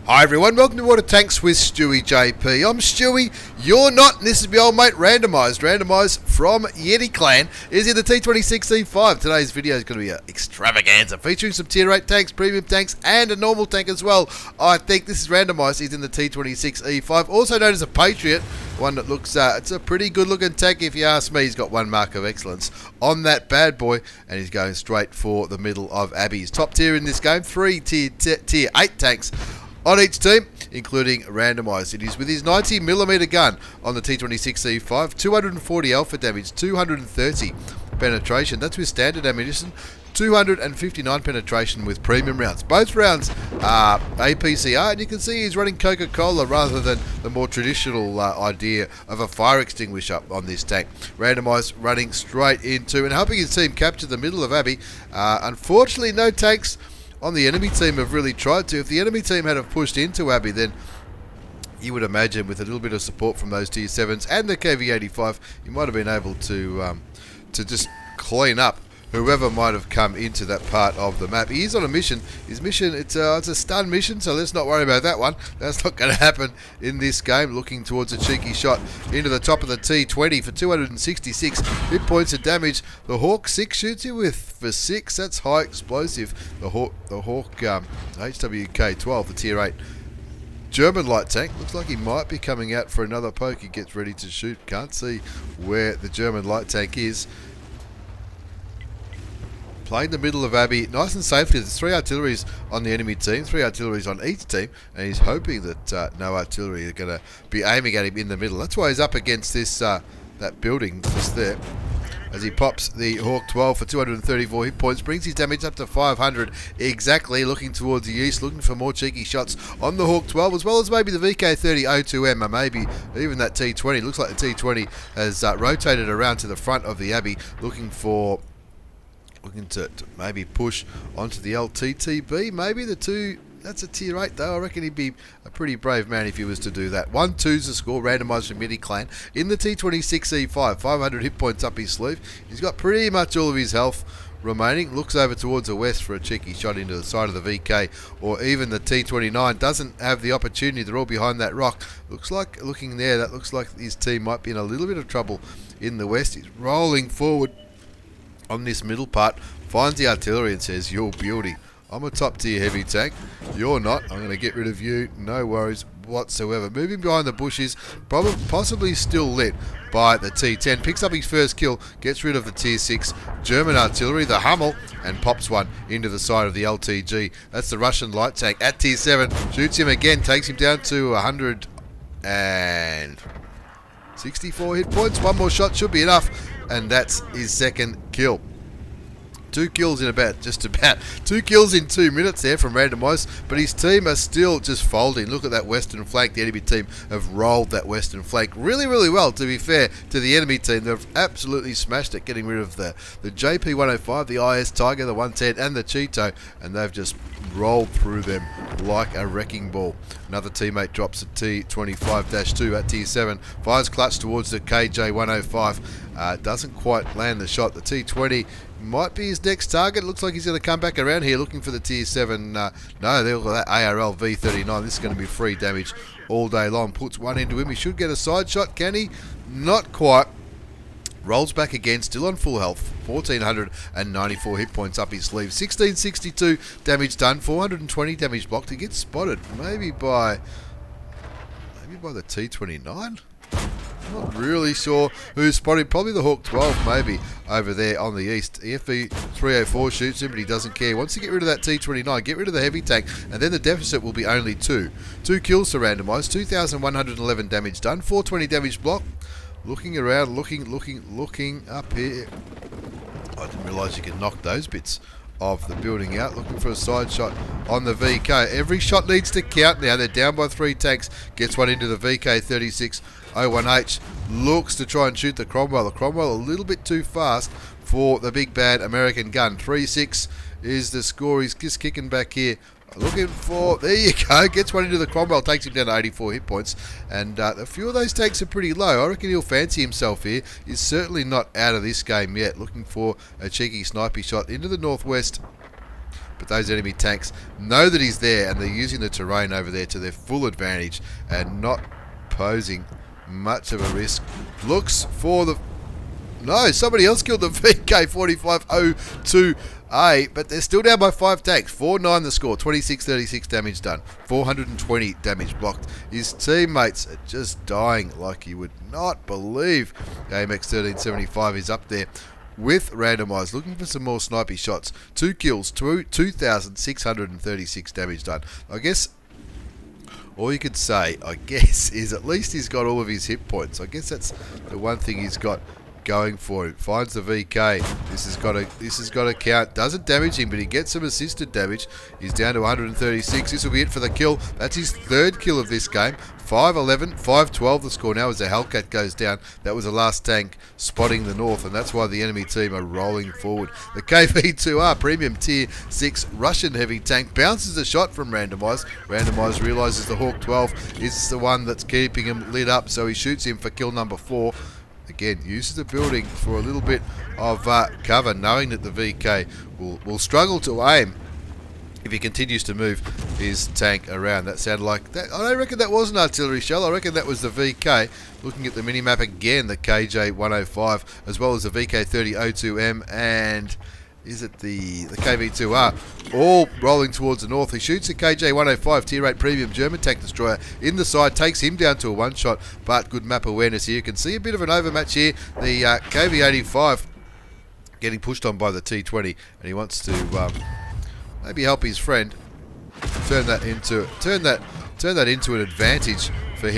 Hi everyone, welcome to Water Tanks with stewiejp. I'm Stewie, you're not, and this is my old mate randomizd. Randomizd from Yeti Clan is in the T26E5. Today's video is going to be an extravaganza featuring some tier 8 tanks, premium tanks, and a normal tank as well. I think this is randomizd. He's in the T26E5, also known as a Patriot. One that looks, it's a pretty good looking tank if you ask me. He's got one mark of excellence on that bad boy, and he's going straight for the middle of Abby's. Top tier in this game, 3 tier 8 tanks on each team, including randomizd. It is with his 90mm gun on the T26E5, 240 alpha damage, 230 penetration. That's with standard ammunition, 259 penetration with premium rounds. Both rounds are APCR, and you can see he's running Coca-Cola rather than the more traditional idea of a fire extinguisher on this tank. Randomizd running straight into and helping his team capture the middle of Abby. Unfortunately, no tanks on the enemy team have really tried to. If the enemy team had have pushed into Abby, then you would imagine with a little bit of support from those tier 7s and the KV-85, you might have been able to just clean up whoever might have come into that part of the map. He is on a mission. His mission, it's a stun mission, so let's not worry about that one. That's not going to happen in this game. Looking towards a cheeky shot into the top of the T20 for 266 hit points of damage. The Hawk 6 shoots you for 6. That's high explosive. The Hawk HWK-12, the tier 8 German light tank. Looks like he might be coming out for another poke. He gets ready to shoot. Can't see where the German light tank is. Playing the middle of Abby, nice and safely. There's 3 artilleries on the enemy team, 3 artilleries on each team, and he's hoping that no artillery are going to be aiming at him in the middle. That's why he's up against this that building just there. As he pops the Hawk 12 for 234 hit points, brings his damage up to 500 exactly. Looking towards the east, looking for more cheeky shots on the Hawk 12, as well as maybe the VK30-02M, or maybe even that T20. Looks like the T20 has rotated around to the front of the Abby, looking to maybe push onto the LTTB. Maybe the 2, that's a tier 8 though. I reckon he'd be a pretty brave man if he was to do that. 1-2's the score, randomized from Yeti Clan in the T26E5. 500 hit points up his sleeve. He's got pretty much all of his health remaining. Looks over towards the west for a cheeky shot into the side of the VK, or even the T29. Doesn't have the opportunity. They're all behind that rock. Looking there, that looks like his team might be in a little bit of trouble in the west. He's rolling forward on this middle part, finds the artillery and says, "You're beauty. I'm a top tier heavy tank. You're not. I'm going to get rid of you. No worries whatsoever." Moving behind the bushes, possibly still lit by the T10. Picks up his first kill, gets rid of the tier 6 German artillery, the Hummel, and pops one into the side of the LTG. That's the Russian light tank at tier 7. Shoots him again, takes him down to 164 hit points. One more shot should be enough, and that's his second kill. 2 kills in just about 2 kills in 2 minutes there from randomizd, but his team are still just folding. Look at that western flank. The enemy team have rolled that western flank really, really well, to be fair to the enemy team. They've absolutely smashed it, getting rid of the JP105, the IS Tiger, the 110, and the Cheeto, and they've just rolled through them like a wrecking ball. Another teammate drops a T25-2 at tier 7, fires clutch towards the KJ105, doesn't quite land the shot. The T20 might be his next target. Looks like he's going to come back around here looking for the tier 7. No, they've got that ARL V39. This is going to be free damage all day long. Puts one into him. He should get a side shot. Can he? Not quite. Rolls back again, still on full health. 1,494 hit points up his sleeve. 1,662 damage done. 420 damage blocked. He gets spotted maybe by the T29. Not really sure who's spotted. Probably the Hawk 12 maybe over there on the east. EFV 304 shoots him, but he doesn't care. Wants to get rid of that T29, get rid of the heavy tank, and then the deficit will be only 2. 2 kills to randomizd, 2,111 damage done, 420 damage block. Looking around, looking up here. I didn't realise you could knock those bits of the building out. Looking for a side shot on the VK. Every shot needs to count now. They're down by 3 tanks. Gets one into the VK3601H. Looks to try and shoot the Cromwell. The Cromwell a little bit too fast for the big bad American gun. 3-6 is the score. He's just kicking back here Looking for, there you go, gets one into the Cromwell, takes him down to 84 hit points, and a few of those tanks are pretty low. I reckon he'll fancy himself here. He's certainly not out of this game yet. Looking for a cheeky snipey shot into the northwest, but those enemy tanks know that he's there, and they're using the terrain over there to their full advantage and not posing much of a risk. Looks for the... No, somebody else killed the VK4502A, but they're still down by 5 tanks. 4-9 the score, 26-36 damage done, 420 damage blocked. His teammates are just dying like you would not believe. AMX1375 is up there with randomized, looking for some more snipey shots. 2 kills, 2,636 damage done. I guess all you could say, is at least he's got all of his hit points. I guess that's the one thing he's got going for him. Finds the VK. This has got to count. Doesn't damage him, but he gets some assisted damage. He's down to 136. This will be it for the kill. That's his 3rd kill of this game. 5-11, 5-12 the score now as the Hellcat goes down. That was the last tank spotting the north, and that's why the enemy team are rolling forward. The KV-2R Premium Tier 6 Russian heavy tank bounces a shot from randomized. Randomized realizes the Hawk 12 is the one that's keeping him lit up, so he shoots him for kill number 4. Again, uses the building for a little bit of cover, knowing that the VK will struggle to aim if he continues to move his tank around. That sounded like that. I don't reckon that was an artillery shell. I reckon that was the VK. Looking at the minimap again, the KJ105, as well as the VK3002M, and is it the KV-2R, all rolling towards the north. He shoots the KJ105 Tier 8 Premium German Tank Destroyer in the side, takes him down to a 1-shot, but good map awareness here. You can see a bit of an overmatch here. The KV-85 getting pushed on by the T20, and he wants to maybe help his friend turn that into an advantage for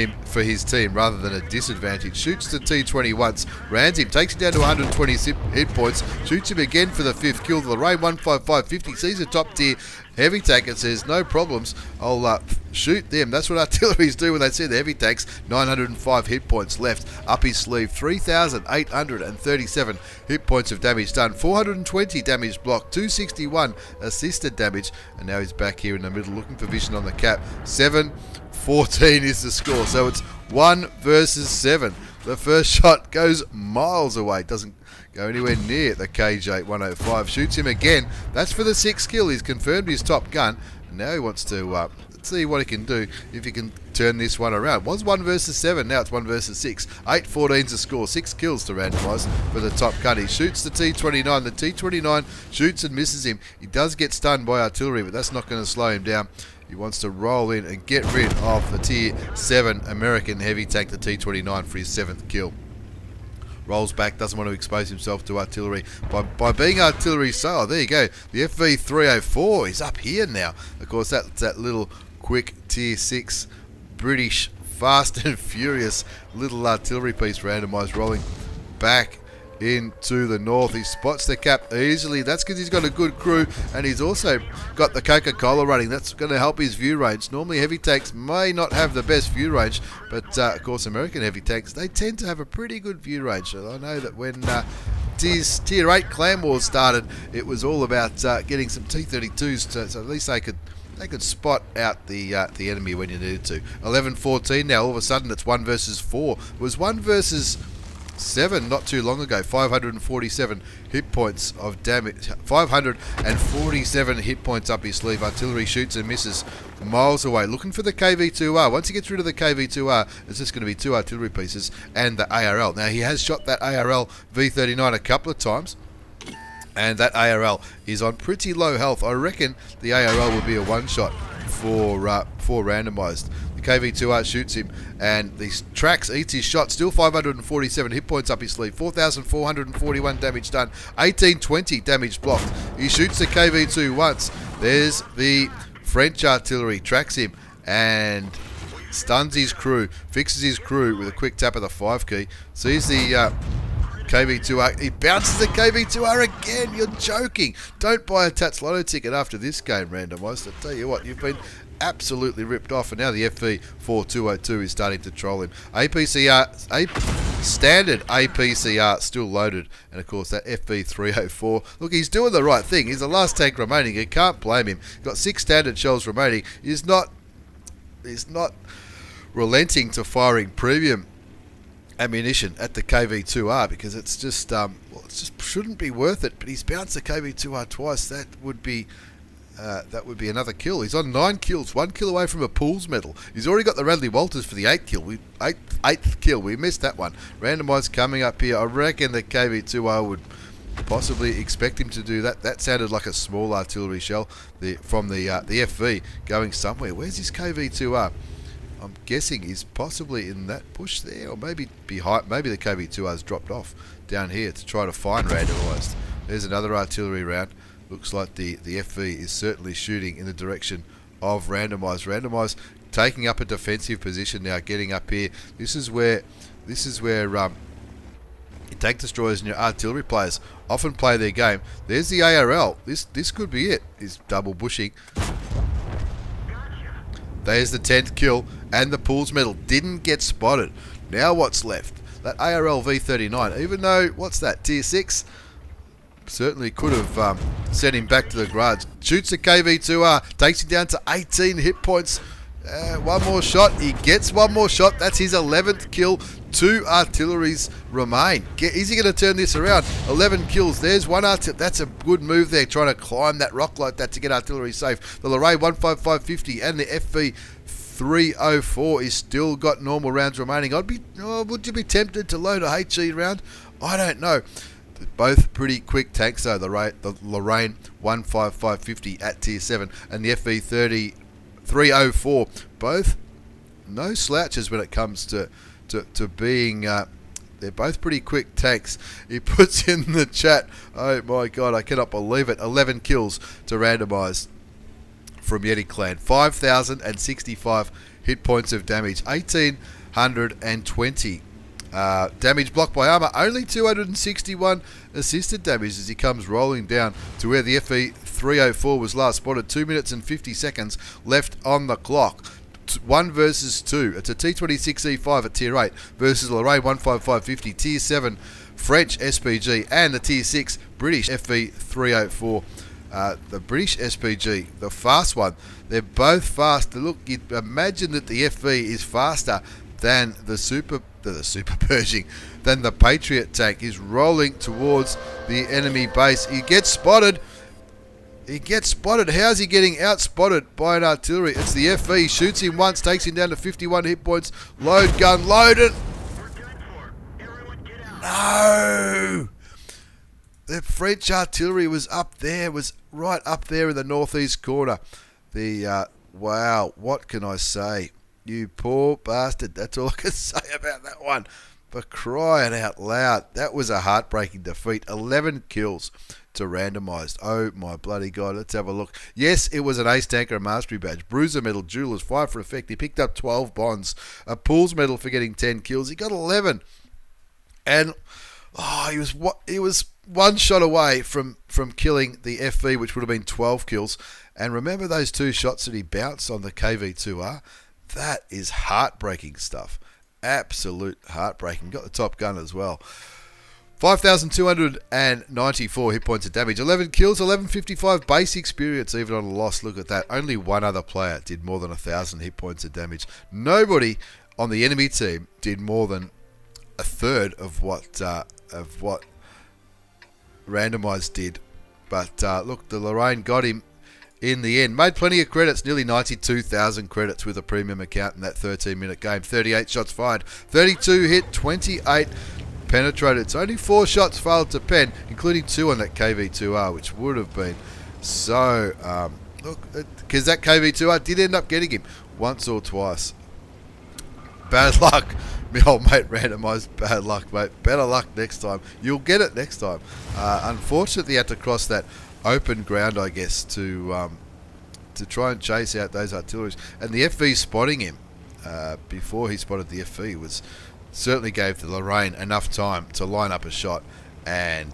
his team rather than a disadvantage. Shoots the T20 once, rans him, takes him down to 120 hit points, shoots him again for the 5th kill. The Lorraine 15550 sees a top tier heavy tank and says, no problems, I'll shoot them. That's what artilleries do when they see the heavy tanks. 905 hit points left up his sleeve, 3,837 hit points of damage done, 420 damage blocked, 261 assisted damage, and now he's back here in the middle looking for vision on the cap. 7-14 is the score, so it's 1 versus 7. The first shot goes miles away, doesn't go anywhere near the KJ105. Shoots him again. That's for the 6th kill. He's confirmed his top gun, and now he wants to see what he can do if he can turn this one around. It was 1 versus 7, now it's 1 versus 6. 8-14's the score, 6 kills to randomise for the top gun. He shoots the T29. The T29 shoots and misses him. He does get stunned by artillery, but that's not going to slow him down. He wants to roll in and get rid of the Tier 7 American heavy tank, the T29, for his 7th kill. Rolls back, doesn't want to expose himself to artillery. By being artillery, so there you go. The FV304 is up here now. Of course, that's that little quick Tier 6 British fast and furious little artillery piece randomised, rolling back into the north. He spots the cap easily. That's because he's got a good crew, and he's also got the Coca-Cola running. That's going to help his view range. Normally heavy tanks may not have the best view range, but of course American heavy tanks, they tend to have a pretty good view range. So I know that when Tier 8 Clan Wars started, it was all about getting some T32s so at least they could spot out the enemy when you needed to. 11-14 now. All of a sudden it's 1 versus 4. It was 1 versus 7 not too long ago. 547 hit points of damage. 547 hit points up his sleeve. Artillery shoots and misses miles away. Looking for the KV-2R. Once he gets rid of the KV-2R, it's just going to be 2 artillery pieces and the ARL. Now he has shot that ARL V39 a couple of times, and that ARL is on pretty low health. I reckon the ARL will be a 1-shot for randomised. The KV-2R shoots him, and the tracks eats his shot. Still 547 hit points up his sleeve. 4,441 damage done. 1820 damage blocked. He shoots the KV-2 once. There's the French artillery. Tracks him and stuns his crew. Fixes his crew with a quick tap of the 5 key. Sees the KV-2R. He bounces the KV-2R again. You're joking. Don't buy a Tats Lotto ticket after this game, randomised. I tell you what, you've been absolutely ripped off, and now the FV4202 is starting to troll him. Standard APCR still loaded, and of course that FV304. Look, he's doing the right thing. He's the last tank remaining. You can't blame him. Got 6 standard shells remaining. He's not relenting to firing premium ammunition at the KV2R because it's just well, it just shouldn't be worth it. But he's bounced the KV2R twice. That would be another kill. He's on 9 kills, 1 kill away from a pools medal. He's already got the Radley Walters for the 8th kill. Eighth kill. We missed that one. Randomized coming up here. I reckon the KV2R would possibly expect him to do that. That sounded like a small artillery shell from the FV going somewhere. Where's his KV2R? I'm guessing he's possibly in that bush there, or maybe behind. Maybe the KV2R's dropped off down here to try to find randomized. There's another artillery round. Looks like the FV is certainly shooting in the direction of randomized. Randomized taking up a defensive position now, getting up here. This is where your tank destroyers and your artillery players often play their game. There's the ARL. This could be it. He's double bushing. There's the 10th kill, and the pools medal didn't get spotted. Now what's left? That ARL V39, even though, what's that, tier 6? Certainly could have sent him back to the garage. Shoots the KV2R, takes him down to 18 hit points. One more shot. He gets one more shot. That's his 11th kill. 2 artilleries remain. Is he going to turn this around? 11 kills. There's one artillery. That's a good move there, trying to climb that rock like that to get artillery safe. The Lorraine 15550 and the FV304 is still got normal rounds remaining. Would you be tempted to load a HE round? I don't know. Both pretty quick tanks though. The Lorraine 15550 at tier 7 and the FV304. Both no slouches when it comes to being. They're both pretty quick tanks. He puts in the chat, oh my god, I cannot believe it. 11 kills to randomized from Yeti Clan. 5,065 hit points of damage. 1,820. Damage blocked by armor, only 261 assisted damage as he comes rolling down to where the FV304 was last spotted. 2 minutes and 50 seconds left on the clock. 1 versus 2. It's a T26E5 at tier 8 versus Lorraine 15550 tier 7 French SPG and the tier 6 British FV304. The British SPG, the fast one. They're both fast. Look, you'd imagine that the FV is faster than the Super Pershing, than the Patriot tank. Is rolling towards the enemy base. He gets spotted. How's he getting out-spotted by an artillery? It's the FV. Shoots him once, takes him down to 51 hit points. Load gun, loaded. No! The French artillery was up there, was right up there in the northeast corner. Wow, what can I say? You poor bastard. That's all I can say about that one. For crying out loud. That was a heartbreaking defeat. 11 kills to randomized. Oh my bloody god. Let's have a look. Yes, it was an ace tanker, a mastery badge. Bruiser medal, jewelers, 5 for effect. He picked up 12 bonds. A pools medal for getting 10 kills. He got 11. And he was one shot away from killing the FV, which would have been 12 kills. And remember those 2 shots that he bounced on the KV2R? That is heartbreaking stuff. Absolute heartbreaking. Got the top gun as well. 5,294 hit points of damage. 11 kills, 1155 base experience, even on a loss. Look at that. Only one other player did more than 1,000 hit points of damage. Nobody on the enemy team did more than a third of what randomized did. But look, the Lorraine got him in the end. Made plenty of credits, nearly 92,000 credits with a premium account in that 13-minute game. 38 shots fired, 32 hit, 28 penetrated. It's only 4 shots failed to pen, including 2 on that KV2R, which would have been so... look, because that KV2R did end up getting him once or twice. Bad luck. My old mate randomized. Bad luck, mate. Better luck next time. You'll get it next time. Unfortunately, you had to cross that open ground, I guess, to try and chase out those artilleries. And the FV spotting him before he spotted the FV certainly gave the Lorraine enough time to line up a shot and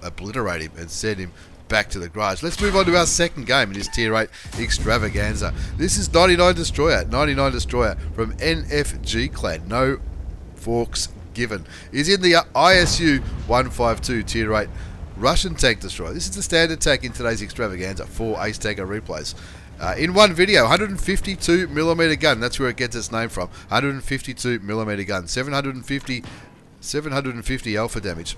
obliterate him and send him back to the garage. Let's move on to our second game in this Tier 8 Extravaganza. This is 99 Destroyer. 99 Destroyer from NFG Clan. No forks given. Is in the ISU152 Tier 8 Russian Tank Destroyer. This is the standard tank in today's Extravaganza for Ace Tanker replays. In one video, 152mm gun. That's where it gets its name from. 152mm gun. 750 alpha damage.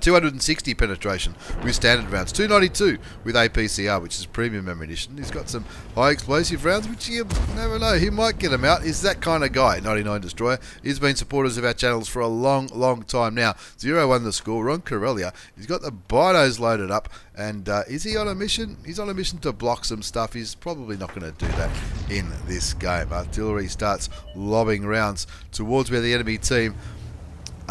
260 penetration with standard rounds. 292 with APCR, which is premium ammunition. He's got some high explosive rounds, which you never know. He might get them out. He's that kind of guy. 99 Destroyer. He's been supporters of our channels for a long time now. 0-1 the score. Ron Corellia. He's got the binos loaded up. And is he on a mission? He's on a mission to block some stuff. He's probably not going to do that in this game. Artillery starts lobbing rounds towards where the enemy team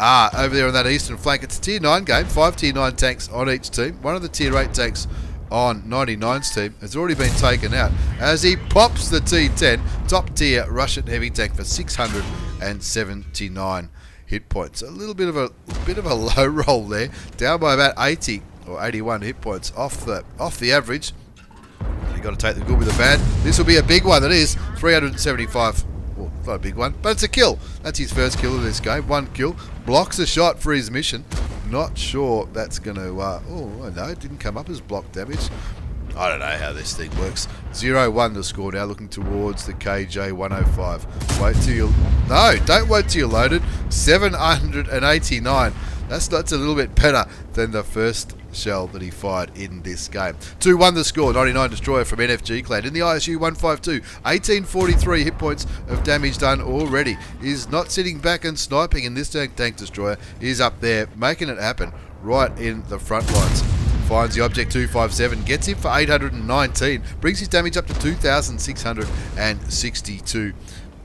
over there on that eastern flank. It's a Tier 9 game. 5 Tier 9 tanks on each team. One of the Tier 8 tanks on 99's team has already been taken out as he pops the T10 top tier Russian heavy tank for 679 hit points. A little bit of a low roll there, down by about 80 or 81 hit points off the average. You've got to take the good with the bad. This will be a big one. That is 375. Well, not a big one, but it's a kill. That's his first kill of this game. One kill. Blocks a shot for his mission. Not sure that's going to... oh, no, it didn't come up as block damage. I don't know how this thing works. 0-1 the score now, looking towards the KJ105. Wait till you... No, don't wait till you're loaded. 789. That's a little bit better than the first shell that he fired in this game. 2-1 the score. 99 Destroyer from NFG Clan in the ISU152. 1843 hit points of damage done already. He's not sitting back and sniping in this Tank Destroyer. He's up there making it happen right in the front lines. Finds the Object 257, gets him for 819, brings his damage up to 2,662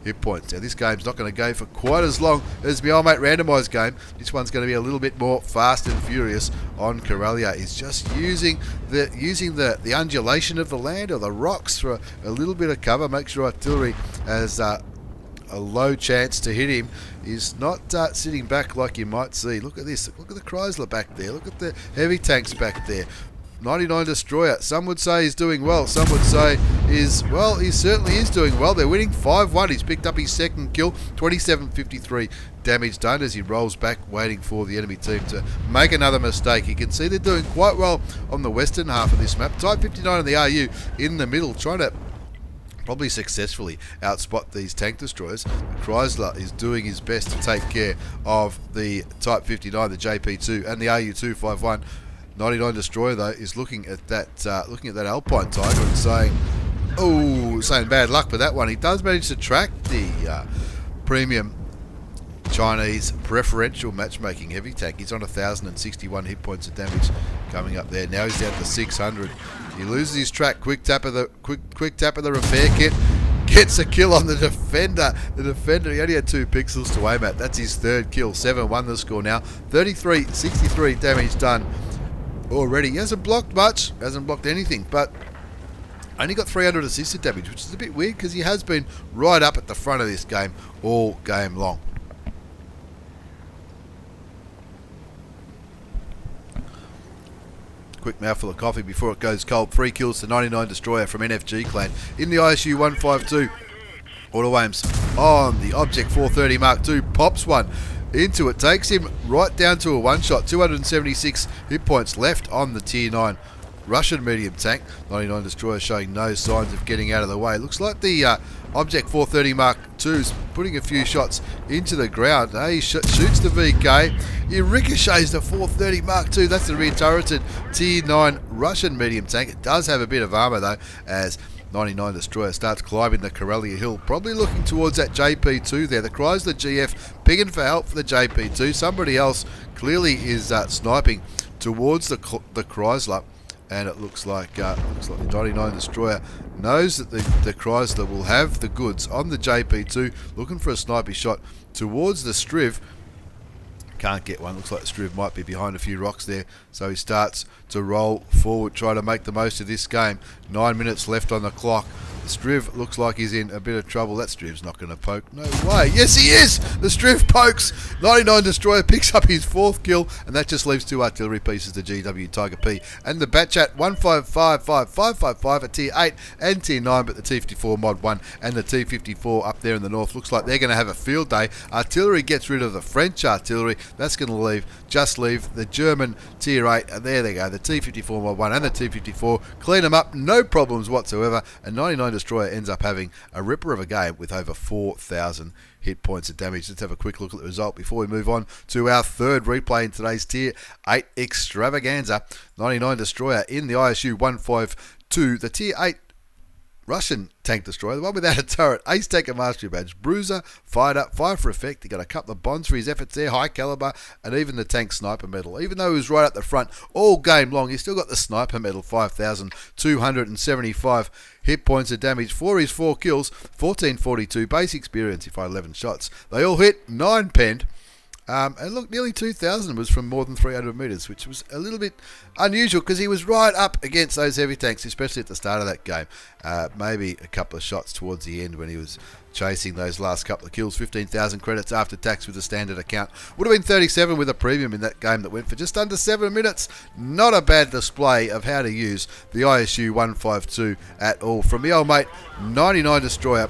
hit points. Now this game's not going to go for quite as long as my old mate randomized game. This one's going to be a little bit more fast and furious on Corellia. He's just using the undulation of the land or the rocks for a little bit of cover. Make sure artillery has a low chance to hit him. He's not sitting back like you might see. Look at this. Look at the Chrysler back there. Look at the heavy tanks back there. 99 Destroyer. Some would say he's doing well. Some would say he certainly is doing well. They're winning 5-1. He's picked up his second kill. 2753 damage done as he rolls back, waiting for the enemy team to make another mistake. You can see they're doing quite well on the western half of this map. Type 59 on the RU in the middle, trying to probably successfully outspot these tank destroyers. Chrysler is doing his best to take care of the Type 59, the JP2, and the RU251. 99 Destroyer though is looking at that Alpine Tiger and saying bad luck for that one. He does manage to track the premium Chinese preferential matchmaking heavy tank. He's on 1,061 hit points of damage coming up there. Now he's down to 600. He loses his track. Quick tap of the repair kit. Gets a kill on the defender. The defender, he only had 2 pixels to aim at. That's his third kill. 7-1 the score now. 63 damage done already. He hasn't blocked much. Hasn't blocked anything, but only got 300 assisted damage, which is a bit weird because he has been right up at the front of this game all game long. Quick mouthful of coffee before it goes cold. 3 kills to 99 Destroyer from NFG Clan in the ISU152. Auto aims on the Object 430 Mark II, pops one into it, takes him right down to a one-shot. 276 hit points left on the Tier 9 Russian medium tank. 99 Destroyer showing no signs of getting out of the way. Looks like the Object 430 Mark II's putting a few shots into the ground. He shoots the VK. He ricochets the 430 Mark II. That's the rear-turreted Tier 9 Russian medium tank. It does have a bit of armour though, as 99 Destroyer starts climbing the Corellia Hill, probably looking towards that JP2 there. The Chrysler GF picking for help for the JP2. Somebody else clearly is sniping towards the Chrysler, and it looks like the 99 Destroyer knows that the Chrysler will have the goods on the JP2, looking for a snipey shot towards the Striv. Can't get one. Looks like the Striv might be behind a few rocks there, so he starts to roll forward, try to make the most of this game. 9 minutes left on the clock. The Striv looks like he's in a bit of trouble. That Striv's not going to poke. No way. Yes, he is. The Striv pokes. 99 Destroyer picks up his 4th kill, and that just leaves 2 artillery pieces to GW Tiger P. And the Batchat 1555555 at tier 8 and tier 9, but the T54 mod 1 and the T54 up there in the north looks like they're going to have a field day. Artillery gets rid of the French artillery. That's going to leave the German tier 8. And there they go. The T54 mod 1 and the T54. Clean them up. No problems whatsoever. And 99 Destroyer ends up having a ripper of a game with over 4,000 hit points of damage. Let's have a quick look at the result before we move on to our third replay in today's tier 8 extravaganza. 99 Destroyer in the ISU152, the tier 8 Russian Tank Destroyer, the one without a turret, Ace Tanker Mastery Badge, Bruiser, Fighter, Fire for Effect. He got a couple of bonds for his efforts there, High Caliber, and even the Tank Sniper Medal. Even though he was right up the front all game long, he still got the Sniper Medal, 5,275 hit points of damage for his 4 kills, 1442 base experience if I 11 shots. They all hit, 9 penned. And look, nearly 2,000 was from more than 300 metres, which was a little bit unusual because he was right up against those heavy tanks, especially at the start of that game. Maybe a couple of shots towards the end when he was chasing those last couple of kills. 15,000 credits after tax with a standard account. Would have been 37 with a premium in that game that went for just under 7 minutes. Not a bad display of how to use the ISU 152 at all. From the old mate, 99 Destroyer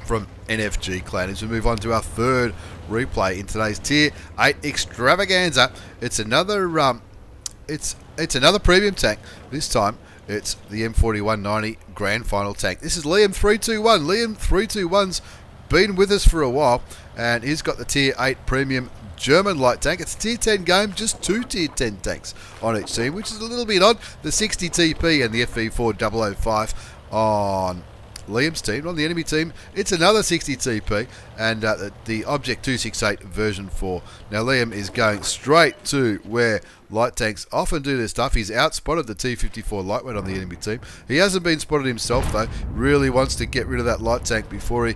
from NFG Clan. As we move on to our third replay in today's tier 8 extravaganza, it's another another premium tank. This time it's the M4190 Grand Final tank. This is Liam 321. Liam 321's been with us for a while, and he's got the tier 8 premium German light tank. It's a tier 10 game, just 2 tier 10 tanks on each team, which is a little bit odd. The 60 TP and the FV4 005 on Liam's team. On the enemy team, it's another 60 TP and the Object 268 version 4. Now Liam is going straight to where light tanks often do their stuff. He's outspotted the T54 lightweight on the enemy team. He hasn't been spotted himself though. Really wants to get rid of that light tank before he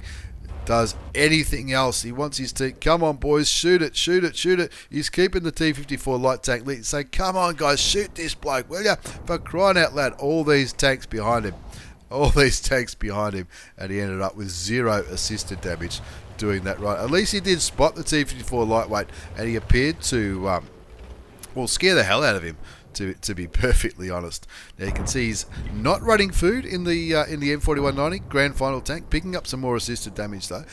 does anything else. He wants his team, come on boys, shoot it, shoot it, shoot it. He's keeping the T54 light tank lead. Say, come on guys, shoot this bloke, will ya? For crying out loud, all these tanks behind him. And he ended up with 0 assisted damage doing that right. At least he did spot the T54 lightweight, and he appeared to scare the hell out of him, to be perfectly honest. Now you can see he's not running food in the M4190 Grand Final tank, picking up some more assisted damage though.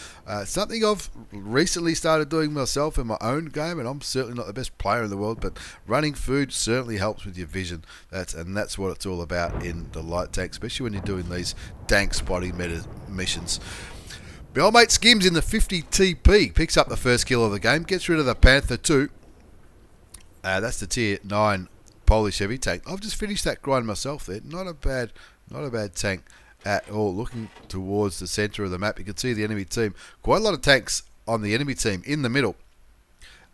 Something I've recently started doing myself in my own game, and I'm certainly not the best player in the world, but running food certainly helps with your vision. That's what it's all about in the light tank, especially when you're doing these dank spotting missions. My old mate Skims in the 50 TP picks up the first kill of the game, gets rid of the Panther 2. That's the tier 9 Polish heavy tank. I've just finished that grind myself there. Not a bad tank at all. Looking towards the centre of the map, you can see the enemy team. Quite a lot of tanks on the enemy team in the middle.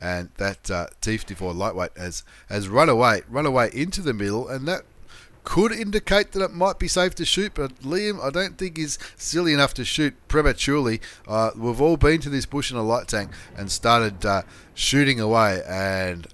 And that T54 lightweight has run away into the middle, and that could indicate that it might be safe to shoot, but Liam, I don't think is silly enough to shoot prematurely. We've all been to this bush in a light tank and started shooting away, and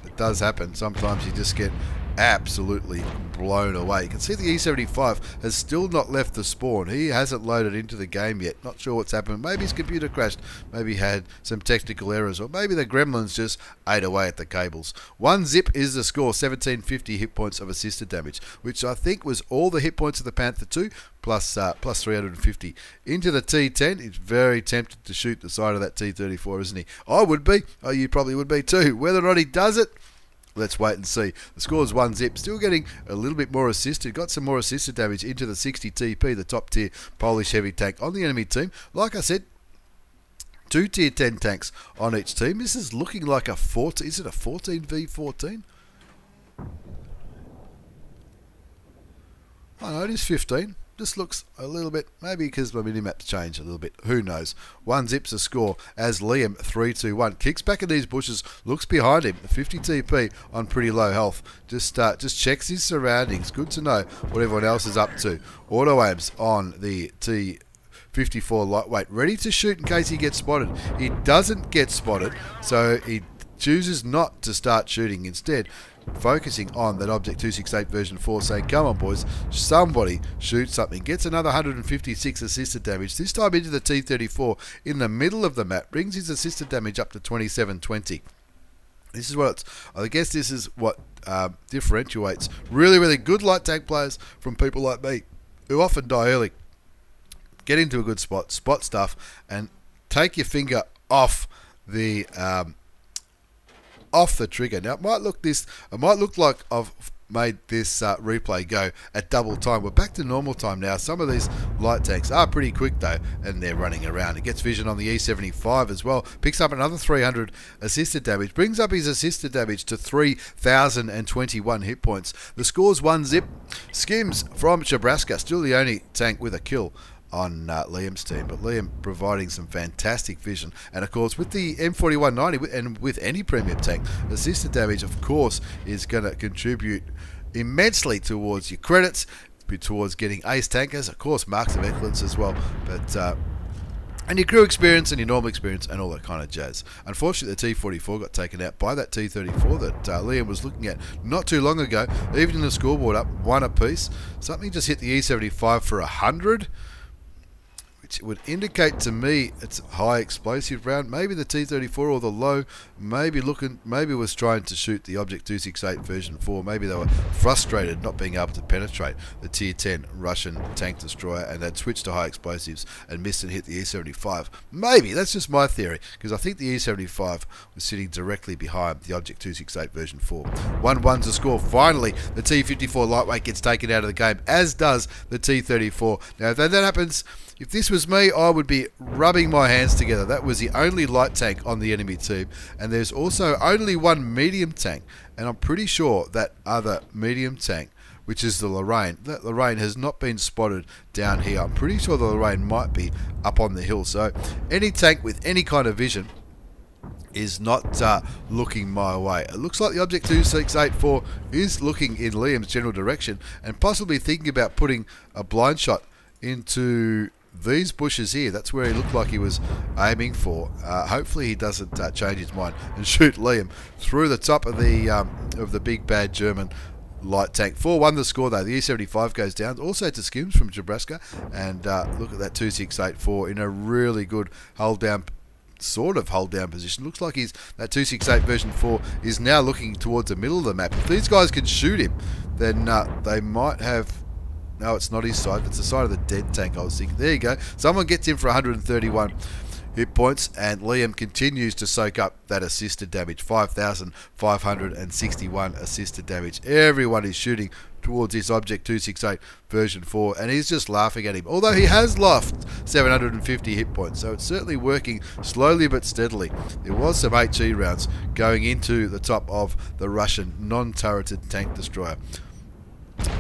it does happen. Sometimes you just get absolutely blown away. You can see the E75 has still not left the spawn. He hasn't loaded into the game yet. Not sure what's happened. Maybe his computer crashed. Maybe he had some technical errors, or maybe the gremlins just ate away at the cables. 1 zip is the score. 1750 hit points of assisted damage, which I think was all the hit points of the Panther 2 plus 350 into the T10. He's very tempted to shoot the side of that T34, isn't he? I would be. Oh, you probably would be too. Whether or not he does it, let's wait and see. The score is 1 zip. Still getting a little bit more assisted. Got some more assisted damage into the 60 TP, the top tier Polish heavy tank on the enemy team. Like I said, 2 tier 10 tanks on each team. This is looking like a 14. Is it a 14v14? Oh no, it is 15. Just looks a little bit, maybe because my mini-map's changed a little bit. Who knows? 1 zip's a score as Liam 321 kicks back in these bushes, looks behind him. The 50 TP on pretty low health. Just checks his surroundings. Good to know what everyone else is up to. Auto aims on the T54 lightweight, ready to shoot in case he gets spotted. He doesn't get spotted, so he chooses not to start shooting, instead focusing on that Object 268 version 4, saying, come on boys, somebody shoot something. Gets another 156 assisted damage, this time into the T34 in the middle of the map, brings his assisted damage up to 2720. This is what I guess this is what differentiates really, really good light tank players from people like me, who often die early. Get into a good spot, spot stuff, and take your finger off the trigger. Now it might look like I've made this replay go at double time. We're back to normal time now. Some of these light tanks are pretty quick though, and they're running around. It gets vision on the E75 as well. Picks up another 300 assisted damage. Brings up his assisted damage to 3,021 hit points. The score's 1-0. Skims from Nebraska, still the only tank with a kill on Liam's team, but Liam providing some fantastic vision, and of course with the M4190 and with any premium tank, assisted damage of course is going to contribute immensely towards your credits, towards getting ace tankers, of course marks of excellence as well, but and your crew experience and your normal experience and all that kind of jazz. Unfortunately, the T44 got taken out by that T34 that Liam was looking at not too long ago, even in the scoreboard up 1 apiece. Something just hit the E75 for 100. It would indicate to me it's a high explosive round. Maybe the T34 or the low, maybe was trying to shoot the Object 268 version 4. Maybe they were frustrated not being able to penetrate the Tier 10 Russian Tank Destroyer, and they'd switched to high explosives and missed and hit the E75. Maybe, that's just my theory, because I think the E75 was sitting directly behind the Object 268 version 4. 1-1's the score. Finally, the T54 lightweight gets taken out of the game, as does the T34. Now, if that happens, if this was me, I would be rubbing my hands together. That was the only light tank on the enemy team. And there's also only one medium tank. And I'm pretty sure that other medium tank, which is the Lorraine, that Lorraine has not been spotted down here. I'm pretty sure the Lorraine might be up on the hill. So any tank with any kind of vision is not looking my way. It looks like the Object 2684 is looking in Liam's general direction and possibly thinking about putting a blind shot into these bushes here. That's where he looked like he was aiming for. Hopefully he doesn't change his mind and shoot Liam through the top of the big bad German light tank. 4-1 the score though. The E75 goes down also to Skims from Nebraska, and look at that 2684 in a really good hold down position. Looks like that 268 version 4 is now looking towards the middle of the map. If these guys can shoot him, then they might have. No, it's not his side. It's the side of the dead tank, I was thinking. There you go. Someone gets him for 131 hit points, and Liam continues to soak up that assisted damage. 5,561 assisted damage. Everyone is shooting towards this Object 268 version 4, and he's just laughing at him. Although he has lost 750 hit points, so it's certainly working slowly but steadily. There was some HE rounds going into the top of the Russian non-turreted tank destroyer.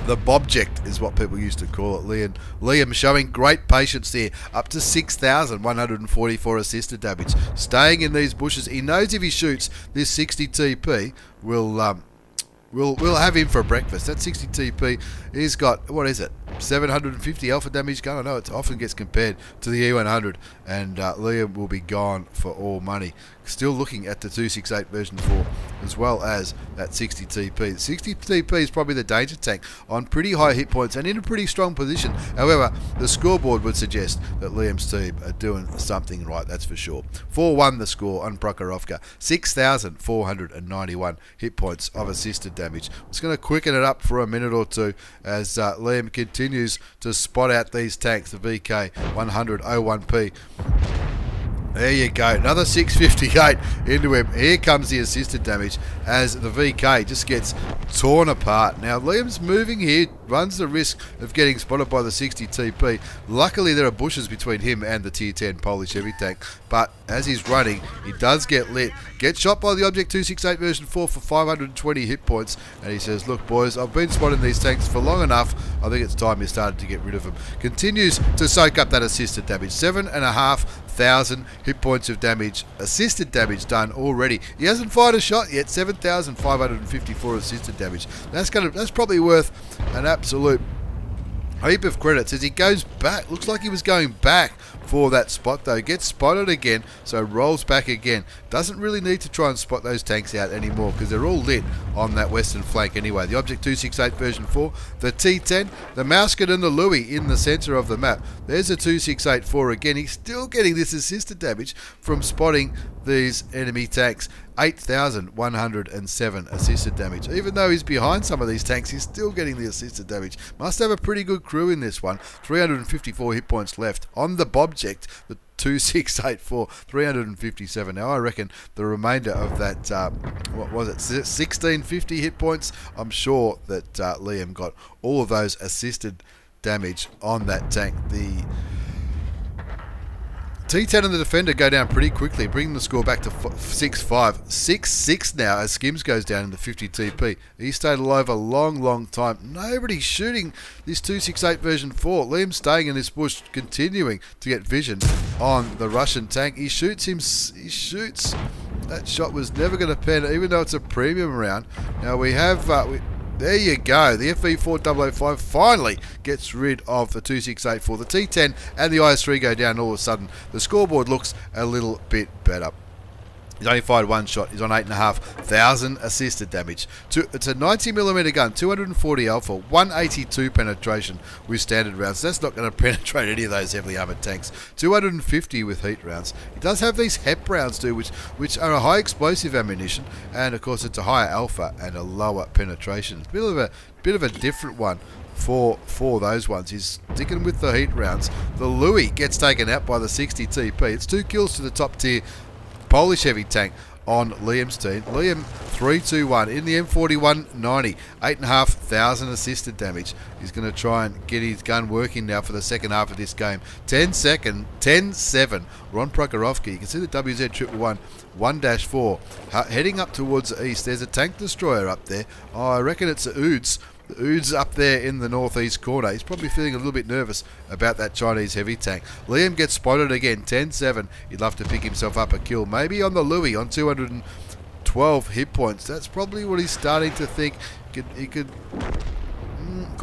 The Bobject is what people used to call it. Liam showing great patience there, up to 6,144 assisted damage. Staying in these bushes. He knows if he shoots this 60 TP, we'll have him for breakfast. That 60 TP, he's got, what is it, 750 alpha damage gun? I know it often gets compared to the E100, and Liam will be gone for all money. Still looking at the 268 version 4 as well as that 60 TP. The 60 TP is probably the danger tank on pretty high hit points and in a pretty strong position. However, the scoreboard would suggest that Liam's team are doing something right, that's for sure. 4-1 the score on Prokhorovka. 6,491 hit points of assisted damage. I'm just going to quicken it up for a minute or two as Liam continues to spot out these tanks, the VK 100-01P. There you go, another 658 into him. Here comes the assisted damage as the VK just gets torn apart. Now Liam's moving here, runs the risk of getting spotted by the 60 TP. Luckily there are bushes between him and the Tier 10 Polish heavy tank, but as he's running, he does get lit. Gets shot by the Object 268 version 4 for 520 hit points, and he says, look boys, I've been spotting these tanks for long enough, I think it's time you started to get rid of them. Continues to soak up that assisted damage. 7,500 hit points of damage, assisted damage done already. He hasn't fired a shot yet. 7,554 assisted damage. That's probably worth an absolute Heap of credits as he goes back. Looks like he was going back for that spot though. Gets spotted again, so rolls back again. Doesn't really need to try and spot those tanks out anymore because they're all lit on that western flank anyway. The Object 268 version 4, the T10, the Mousket and the Louis in the centre of the map. There's a 2684 again. He's still getting this assisted damage from spotting these enemy tanks. 8,107 assisted damage. Even though he's behind some of these tanks, he's still getting the assisted damage. Must have a pretty good crew in this one. 354 hit points left on the Bobject, the 2684, 357. Now I reckon the remainder of that, what was it, 1650 hit points? I'm sure that Liam got all of those assisted damage on that tank. The T10 and the Defender go down pretty quickly, bringing the score back to 6-5. 6-6 now as Skims goes down in the 50 TP. He stayed alive a long time. Nobody's shooting this 268 version 4. Liam's staying in this bush, continuing to get vision on the Russian tank. He shoots. That shot was never going to pen, even though it's a premium round. Now we have... there you go. The FV4005 finally gets rid of the 2684. The T10 and the IS3 go down. All of a sudden, the scoreboard looks a little bit better. He's only fired one shot. He's on 8,500 assisted damage. It's a 90mm gun, 240 alpha, 182 penetration with standard rounds. That's not going to penetrate any of those heavily armoured tanks. 250 with heat rounds. He does have these HEP rounds too, which are a high explosive ammunition, and of course it's a higher alpha and a lower penetration. It's a bit of a different one for those ones. He's sticking with the heat rounds. The Louis gets taken out by the 60 TP. It's 2 kills to the top tier Polish heavy tank on Liam's team. Liam 3-2-1 in the M4190, 8,500 assisted damage. He's going to try and get his gun working now for the second half of this game. 10-7. Ron Prokhorovsky. You can see the WZ111 1-4 heading up towards the east. There's a tank destroyer up there. Oh, I reckon it's a Uds. The Uds up there in the northeast corner. He's probably feeling a little bit nervous about that Chinese heavy tank. Liam gets spotted again, 10-7. He'd love to pick himself up a kill. Maybe on the Louis on 212 hit points. That's probably what he's starting to think. He could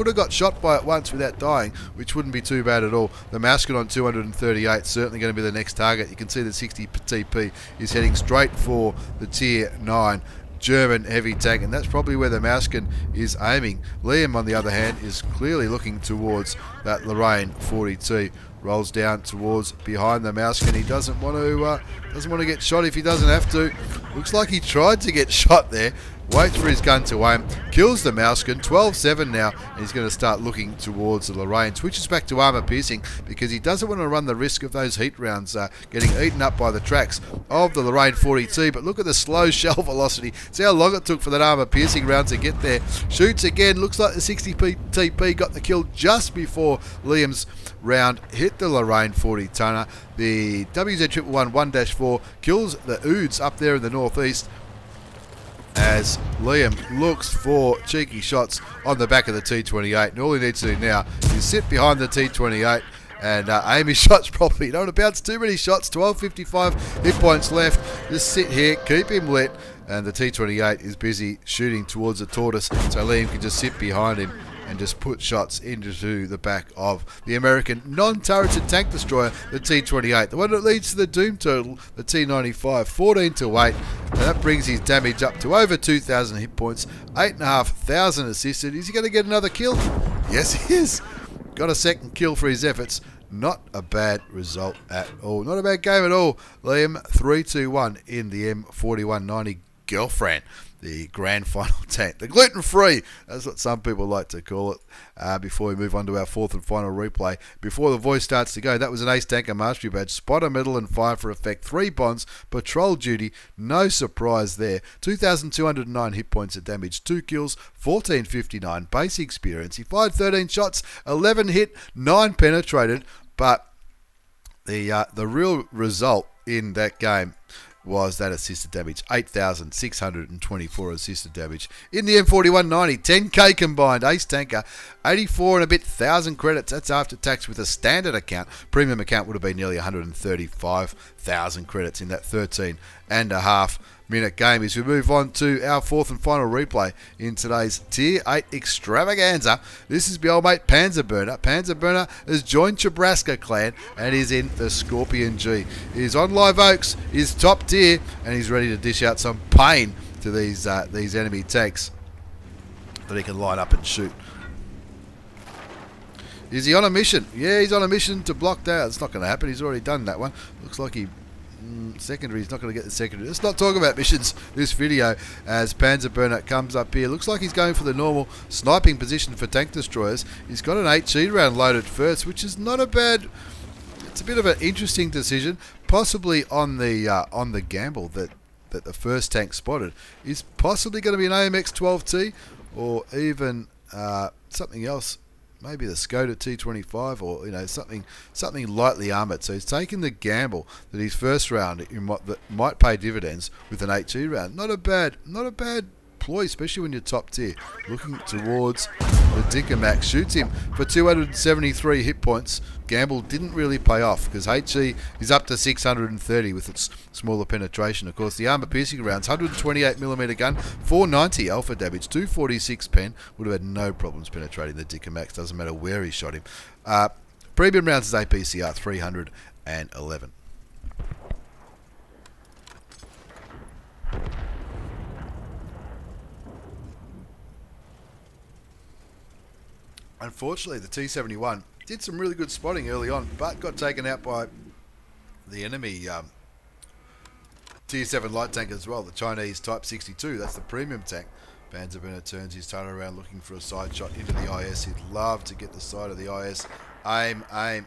have got shot by it once without dying, which wouldn't be too bad at all. The Mousket on 238, certainly going to be the next target. You can see the 60 TP is heading straight for the Tier 9 German heavy tank, and that's probably where the Mousket is aiming. Liam, on the other hand, is clearly looking towards that Lorraine 40T. Rolls down towards behind the Mousket. He doesn't want to get shot if he doesn't have to. Looks like he tried to get shot there. Waits for his gun to aim. Kills the Mousket. 12-7 now. And he's going to start looking towards the Lorraine. Switches back to armor piercing because he doesn't want to run the risk of those heat rounds getting eaten up by the tracks of the Lorraine 40T. But look at the slow shell velocity. See how long it took for that armor piercing round to get there. Shoots again. Looks like the 60 TP got the kill just before Liam's round hit the Lorraine 40 tonner. The WZ111 1-4 kills the Uds up there in the northeast, as Liam looks for cheeky shots on the back of the T28. And all he needs to do now is sit behind the T28 and aim his shots properly. You don't want to bounce too many shots. 1255 hit points left. Just sit here, keep him lit, and the T28 is busy shooting towards the tortoise, so Liam can just sit behind him and just put shots into the back of the American non-turreted tank destroyer, the T28. The one that leads to the Doom Turtle, the T95, 14-8. And that brings his damage up to over 2,000 hit points, 8,500 assisted. Is he going to get another kill? Yes, he is. Got a second kill for his efforts. Not a bad result at all. Not a bad game at all. Liam 3-2-1 in the M4190 Girlfriend, the grand final tank, the gluten-free, that's what some people like to call it. Before we move on to our fourth and final replay, before the voice starts to go, that was an Ace Tanker Mastery Badge, Spotter Medal and Fire for Effect, 3 bonds, patrol duty, no surprise there, 2,209 hit points of damage, 2 kills, 1459 base experience. He fired 13 shots, 11 hit, 9 penetrated, but the real result in that game was that assisted damage, 8,624 assisted damage. In the M4190, 10k combined, Ace Tanker, 84 and a bit thousand credits. That's after tax with a standard account. Premium account would have been nearly 135,000 1,000 credits in that 13.5-minute game. As we move on to our fourth and final replay in today's Tier 8 extravaganza, this is my old mate Panzer Burner. Panzer Burner has joined Nebraska clan and is in the Skorpion G. He's on Live Oaks, he's top tier, and he's ready to dish out some pain to these enemy tanks that he can line up and shoot. Is he on a mission? Yeah, he's on a mission to block that. It's not going to happen. He's already done that one. Looks like he... secondary, he's not going to get the secondary. Let's not talk about missions this video as Panzer Burner comes up here. Looks like he's going for the normal sniping position for tank destroyers. He's got an HE round loaded first, which is not a bad... It's a bit of an interesting decision. Possibly on the gamble that the first tank spotted is possibly going to be an AMX-12T or even something else. Maybe the Skoda T25 or something lightly armoured. So he's taken the gamble that his first round that might pay dividends with an HE round. Not a bad ploy, especially when you're top tier. Looking towards the Dinkermax, shoots him for 273 hit points. Gamble didn't really pay off because HE is up to 630 with its smaller penetration. Of course, the armour piercing rounds, 128mm gun, 490 alpha damage, 246 pen, would have had no problems penetrating the Dinkermax. Doesn't matter where he shot him. Premium rounds is APCR 311. Unfortunately, the T71 did some really good spotting early on, but got taken out by the enemy Tier 7 light tank as well, the Chinese Type 62. That's the premium tank. Panzer Burner turns his turret around looking for a side shot into the IS. He'd love to get the side of the IS. Aim. There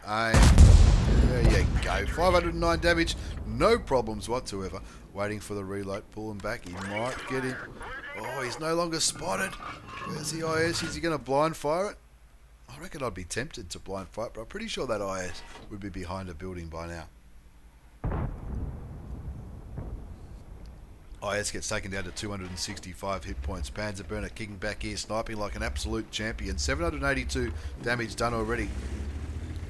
you go. 509 damage. No problems whatsoever. Waiting for the reload. Pull him back. He might get him. Oh, he's no longer spotted. Where's the IS? Is he going to blind fire it? I reckon I'd be tempted to blind fight, but I'm pretty sure that IS would be behind a building by now. IS gets taken down to 265 hit points. Panzer Burner kicking back here, sniping like an absolute champion. 782 damage done already.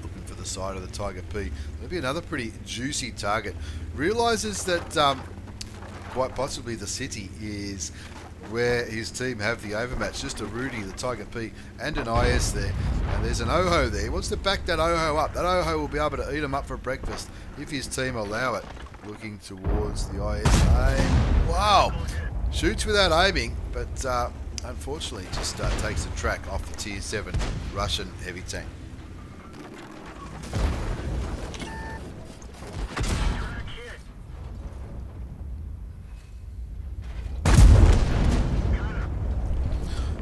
Looking for the side of the Tiger P. That'll be another pretty juicy target. Realises that quite possibly the city is where his team have the overmatch. Just a Rudy, the Tiger P, and an IS there. And there's an OHO there. He wants to back that OHO up. That OHO will be able to eat him up for breakfast if his team allow it. Looking towards the IS. Aim. Wow! Shoots without aiming, but unfortunately just takes the track off the Tier 7 Russian heavy tank.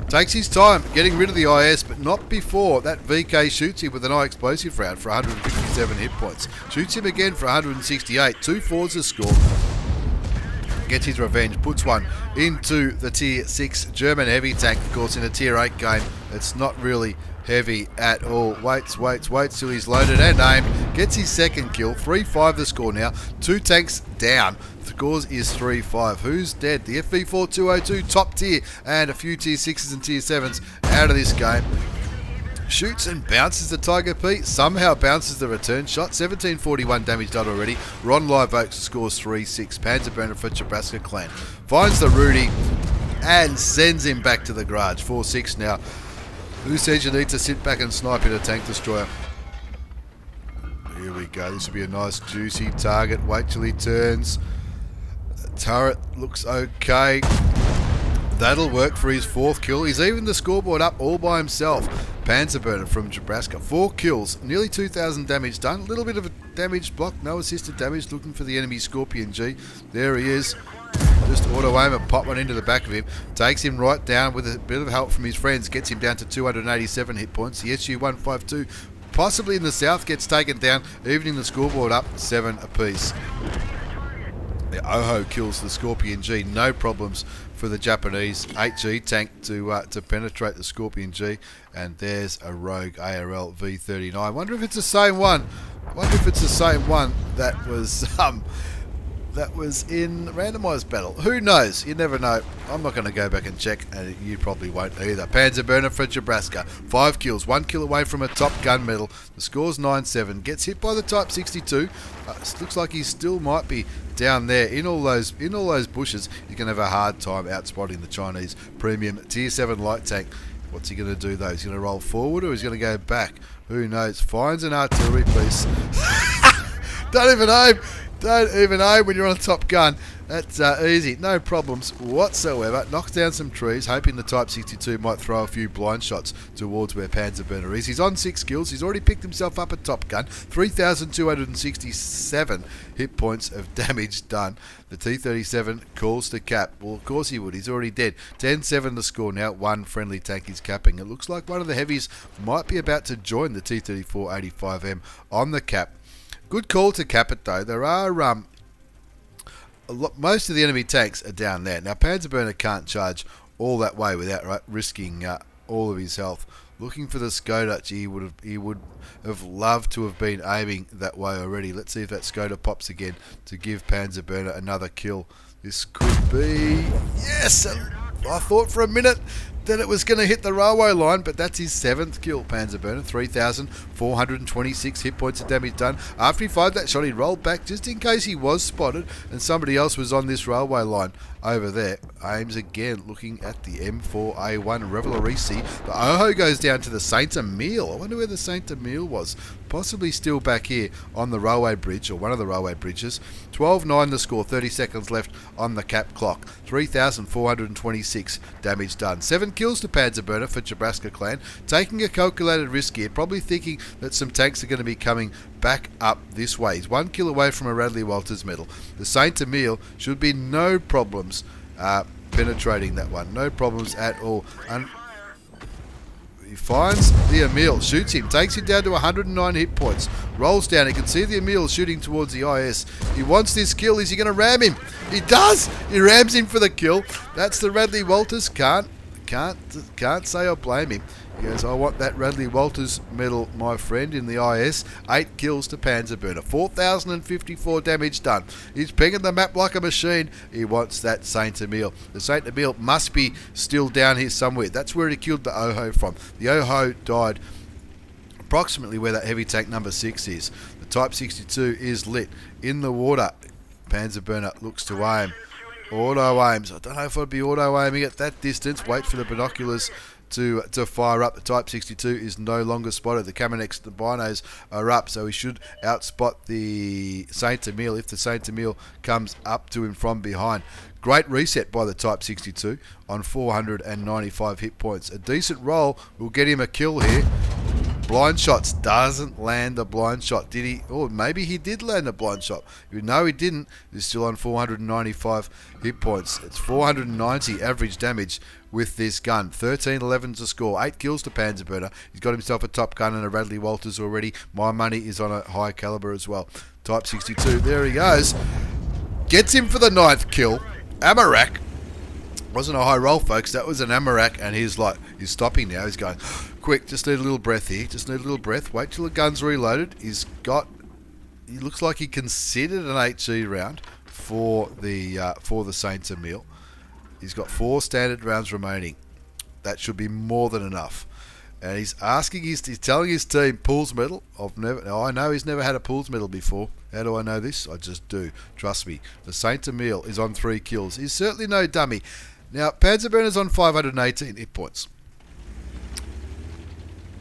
Takes his time getting rid of the IS, but not before that VK shoots him with an eye explosive round for 157 hit points. Shoots him again for 168. 2 fours to score. Gets his revenge. Puts one into the Tier 6 German heavy tank. Of course, in a Tier 8 game, it's not really heavy at all. Waits till he's loaded and aimed. Gets his second kill. 3-5 the score now. 2 tanks down. The scores is 3-5. Who's dead? The FV4202 top tier and a few Tier 6s and Tier 7s out of this game. Shoots and bounces the Tiger P. Somehow bounces the return shot. 1741 damage done already. Ron Live Oaks scores 3-6. Panzer Burner for Nebraska clan. Finds the Rudy and sends him back to the garage. 4-6 now. Who says you need to sit back and snipe in a tank destroyer? Here we go. This will be a nice juicy target. Wait till he turns. The turret looks okay. That'll work for his 4th kill. He's even the scoreboard up all by himself. Panzer Burner from Nebraska. 4 kills. Nearly 2,000 damage done. A little bit of a damage block. No assisted damage. Looking for the enemy Skorpion G. There he is. Just auto aim and pop one into the back of him. Takes him right down with a bit of help from his friends. Gets him down to 287 hit points. The SU152, possibly in the south, gets taken down, evening the scoreboard up 7 apiece. The OHO kills the Skorpion G. No problems for the Japanese HE tank to penetrate the Skorpion G. And there's a rogue ARL V39. Wonder if it's the same one. Wonder if it's the same one that was that was in randomized battle. Who knows? You never know. I'm not going to go back and check, and you probably won't either. Panzer Burner for Nebraska. 5 kills, 1 kill away from a top gun medal. The score's 9-7. Gets hit by the Type 62. Looks like he still might be down there in all those bushes. He's going to have a hard time outspotting the Chinese premium Tier 7 light tank. What's he going to do though? He's going to roll forward or he's going to go back? Who knows? Finds an artillery piece. Don't even aim. Don't even aim when you're on a top gun. That's easy. No problems whatsoever. Knocks down some trees, hoping the Type 62 might throw a few blind shots towards where Panzer Burner is. He's on 6 kills. He's already picked himself up a top gun. 3,267 hit points of damage done. The T-37 calls to cap. Well, of course he would. He's already dead. 10-7 the score now. One friendly tank is capping. It looks like one of the heavies might be about to join the T-34-85M on the cap. Good call to cap it though. There are most of the enemy tanks are down there. Now Panzer Burner can't charge all that way without risking all of his health. Looking for the Skoda. He would have loved to have been aiming that way already. Let's see if that Skoda pops again to give Panzer Burner another kill. This could be... Yes! I thought for a minute that it was going to hit the railway line, but that's his 7th kill, Panzer Burner. 3,426 hit points of damage done. After he fired that shot, he rolled back just in case he was spotted and somebody else was on this railway line over there. Aims again, looking at the M4A1 Revelarici. The Oho goes down to the Saint Emile. I wonder where the Saint Emile was. Possibly still back here on the railway bridge, or one of the railway bridges. 12-9 the score, 30 seconds left on the cap clock. 3,426 damage done. 7 kills to Panzer Burner for Nebraska clan. Taking a calculated risk here, probably thinking that some tanks are going to be coming back up this way. He's 1 kill away from a Radley Walters medal. The Saint Emile should be no problems penetrating that one. No problems at all. He finds the Emile, shoots him, takes him down to 109 hit points, rolls down. You can see the Emile shooting towards the IS. He wants this kill. Is he going to ram him? He does. He rams him for the kill. That's the Radley Walters. Can't say I blame him. He goes, I want that Radley Walters medal, my friend, in the IS. 8 kills to Panzer Burner. 4,054 damage done. He's pinging the map like a machine. He wants that Saint Emile. The Saint Emile must be still down here somewhere. That's where he killed the Oho from. The Oho died approximately where that heavy tank number 6 is. The Type 62 is lit in the water. Panzer Burner looks to aim. Auto aims. I don't know if I'd be auto aiming at that distance. Wait for the binoculars to fire up. The Type 62 is no longer spotted. The Kamenex, the binos are up, so he should outspot the Saint Emile if the Saint Emile comes up to him from behind. Great reset by the Type 62 on 495 hit points. A decent roll will get him a kill here. Blind shots. Doesn't land a blind shot. Did he? Or maybe he did land a blind shot. No, he didn't. He's still on 495 hit points. It's 490 average damage with this gun. 13-11 to score. 8 kills to Panzer Burner. He's got himself a top gun and a Radley Walters already. My money is on a high caliber as well. Type 62. There he goes. Gets him for the 9th kill. ASRock. Wasn't a high roll, folks. That was an ASRock, and he's stopping now. He's going, quick, just need a little breath here. Just need a little breath. Wait till the gun's reloaded. He looks like he considered an HE round for the Saint Emile. He's got 4 standard rounds remaining. That should be more than enough. And he's telling his team, Pools medal. I know he's never had a Pools medal before. How do I know this? I just do. Trust me. The Saint Emile is on 3 kills. He's certainly no dummy. Now, Panzer Burner's on 518 hit points.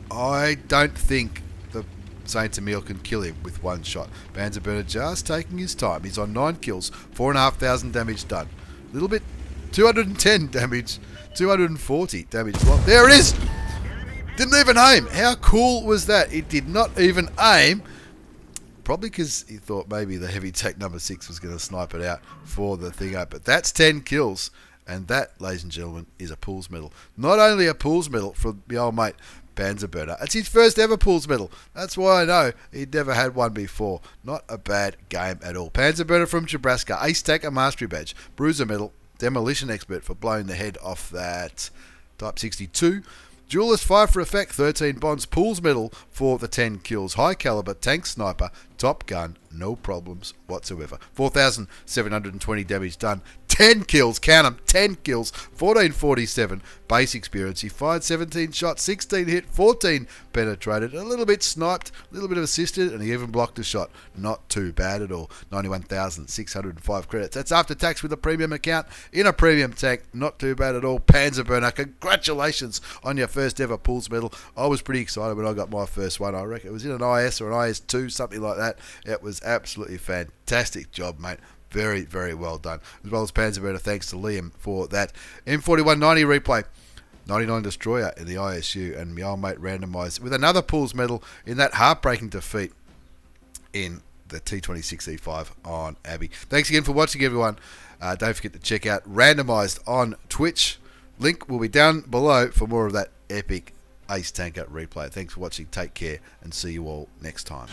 I don't think the Saint Emile can kill him with 1 shot. Panzer Burner just taking his time. He's on 9 kills, 4,500 damage done. A little bit, 210 damage, 240 damage blocked. There it is! Didn't even aim. How cool was that? It did not even aim. Probably because he thought maybe the heavy tank number 6 was going to snipe it out for the thing up. But that's 10 kills. And that, ladies and gentlemen, is a Pools medal. Not only a Pools medal from the old mate Panzer Burner. It's his first ever Pools medal. That's why I know he'd never had one before. Not a bad game at all. Panzer Burner from Nebraska. Ace Tanker Mastery Badge. Bruiser medal. Demolition expert for blowing the head off that Type 62. Duelist 5 for effect, 13 bonds, pools medal for the 10 kills. High caliber, tank sniper, top gun, no problems whatsoever. 4,720 damage done. 10 kills, count them, 10 kills, 1447 base experience. He fired 17 shots, 16 hit, 14 penetrated, a little bit sniped, a little bit of assisted, and he even blocked a shot. Not too bad at all. 91,605 credits. That's after tax with a premium account in a premium tank. Not too bad at all. Panzer Burner, congratulations on your first ever pools medal. I was pretty excited when I got my first one. I reckon it was in an IS or an IS2, something like that. It was absolutely fantastic job, mate. Very, very well done. As well as Panzer Burner, thanks to Liam for that M4190 replay. 99 Destroyer in the ISU, and my old mate randomized with another pools medal in that heartbreaking defeat in the T26E5 on Abby. Thanks again for watching, everyone. Don't forget to check out Randomized on Twitch. Link will be down below for more of that epic Ace Tanker replay. Thanks for watching. Take care, and see you all next time.